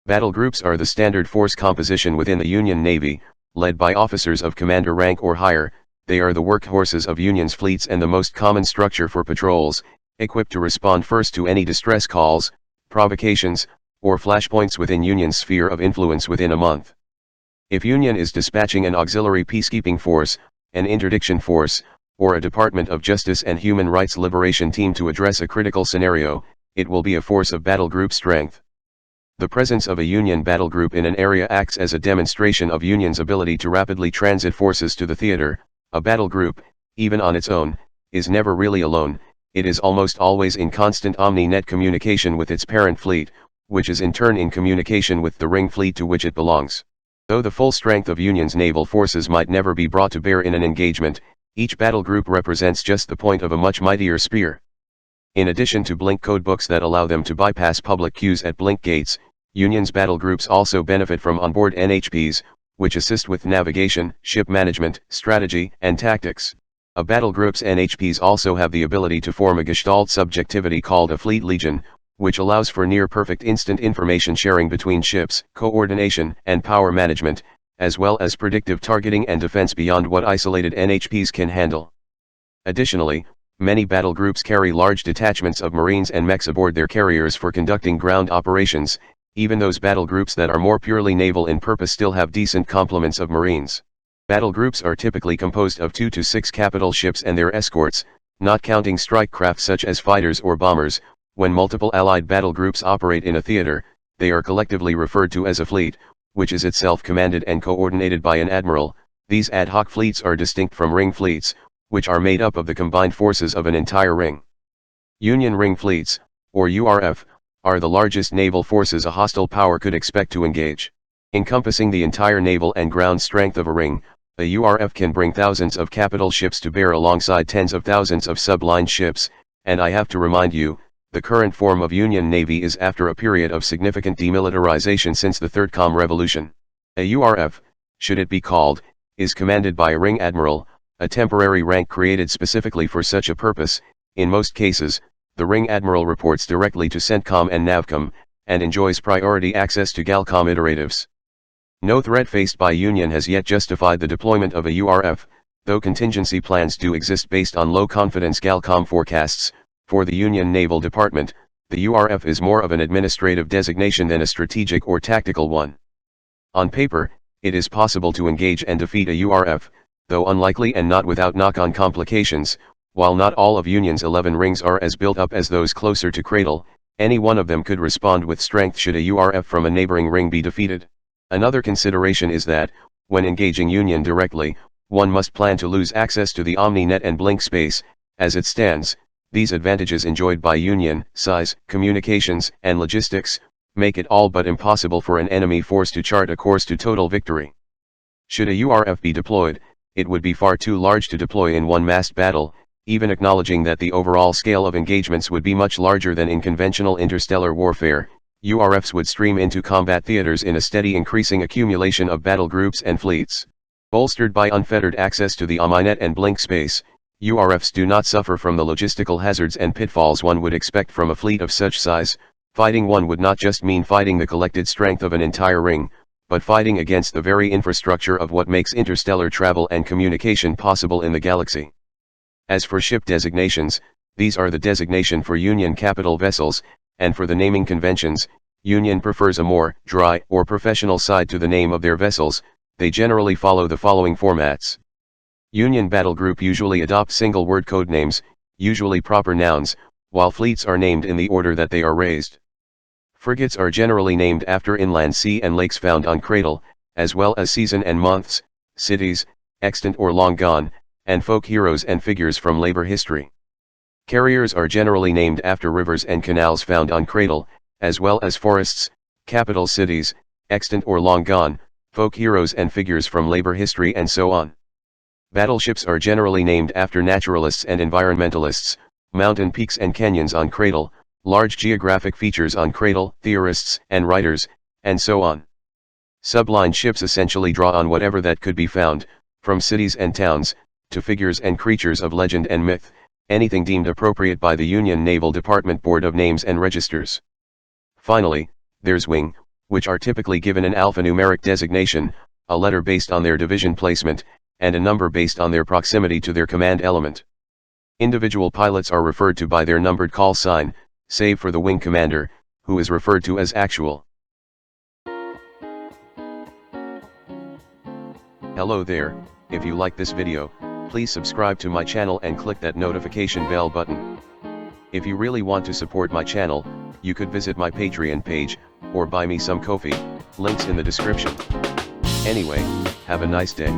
Battle groups are the standard force composition within the Union Navy, led by officers of commander rank or higher. They are the workhorses of Union's fleets and the most common structure for patrols, equipped to respond first to any distress calls, provocations, or flashpoints within Union's sphere of influence within a month. If Union is dispatching an auxiliary peacekeeping force, an interdiction force, or a Department of Justice and Human Rights Liberation team to address a critical scenario, it will be a force of battle group strength. The presence of a Union battle group in an area acts as a demonstration of Union's ability to rapidly transit forces to the theater. A battle group, even on its own, is never really alone. It is almost always in constant omni-net communication with its parent fleet, which is in turn in communication with the ring fleet to which it belongs. Though the full strength of Union's naval forces might never be brought to bear in an engagement, each battle group represents just the point of a much mightier spear. In addition to blink codebooks that allow them to bypass public queues at blink gates, Union's battle groups also benefit from onboard NHPs, which assist with navigation, ship management, strategy, and tactics. A battle group's NHPs also have the ability to form a gestalt subjectivity called a fleet legion, which allows for near-perfect instant information sharing between ships, coordination and power management, as well as predictive targeting and defense beyond what isolated NHPs can handle. Additionally, many battle groups carry large detachments of Marines and mechs aboard their carriers for conducting ground operations. Even those battle groups that are more purely naval in purpose still have decent complements of Marines. Battle groups are typically composed of 2 to 6 capital ships and their escorts, not counting strike craft such as fighters or bombers. When multiple allied battle groups operate in a theater, they are collectively referred to as a fleet, which is itself commanded and coordinated by an admiral. These ad hoc fleets are distinct from ring fleets, which are made up of the combined forces of an entire ring. Union ring fleets, or URF, are the largest naval forces a hostile power could expect to engage. Encompassing the entire naval and ground strength of a ring, a URF can bring thousands of capital ships to bear alongside tens of thousands of subline ships, and I have to remind you, the current form of Union Navy is after a period of significant demilitarization since the Third Com Revolution. A URF, should it be called, is commanded by a ring admiral, a temporary rank created specifically for such a purpose. In most cases, the ring admiral reports directly to CENTCOM and NAVCOM, and enjoys priority access to GALCOM iteratives. No threat faced by Union has yet justified the deployment of a URF, though contingency plans do exist based on low-confidence GALCOM forecasts. For the Union Naval Department, the URF is more of an administrative designation than a strategic or tactical one. On paper, it is possible to engage and defeat a URF, though unlikely and not without knock-on complications. While not all of Union's 11 rings are as built up as those closer to Cradle, any one of them could respond with strength should a URF from a neighboring ring be defeated. Another consideration is that, when engaging Union directly, one must plan to lose access to the OmniNet and Blink space. As it stands, these advantages enjoyed by Union, size, communications, and logistics, make it all but impossible for an enemy force to chart a course to total victory. Should a URF be deployed, it would be far too large to deploy in one massed battle. Even acknowledging that the overall scale of engagements would be much larger than in conventional interstellar warfare, URFs would stream into combat theaters in a steady increasing accumulation of battle groups and fleets. Bolstered by unfettered access to the OmniNet and Blink space, URFs do not suffer from the logistical hazards and pitfalls one would expect from a fleet of such size. Fighting one would not just mean fighting the collected strength of an entire ring, but fighting against the very infrastructure of what makes interstellar travel and communication possible in the galaxy. As for ship designations, these are the designation for Union capital vessels, and for the naming conventions, Union prefers a more dry or professional side to the name of their vessels. They generally follow the following formats. Union battle group usually adopt single-word code names, usually proper nouns, while fleets are named in the order that they are raised. Frigates are generally named after inland sea and lakes found on Cradle, as well as season and months, cities, extant or long gone, and folk heroes and figures from labor history. Carriers are generally named after rivers and canals found on Cradle, as well as forests, capital cities, extant or long gone, folk heroes and figures from labor history and so on. Battleships are generally named after naturalists and environmentalists, mountain peaks and canyons on Cradle, large geographic features on Cradle, theorists and writers, and so on. Subline ships essentially draw on whatever that could be found, from cities and towns, to figures and creatures of legend and myth, anything deemed appropriate by the Union Naval Department Board of Names and Registers. Finally, there's wing, which are typically given an alphanumeric designation, a letter based on their division placement, and a number based on their proximity to their command element. Individual pilots are referred to by their numbered call sign, save for the wing commander, who is referred to as actual. Hello there, if you like this video, please subscribe to my channel and click that notification bell button. If you really want to support my channel, you could visit my Patreon page, or buy me some coffee, links in the description. Anyway, have a nice day.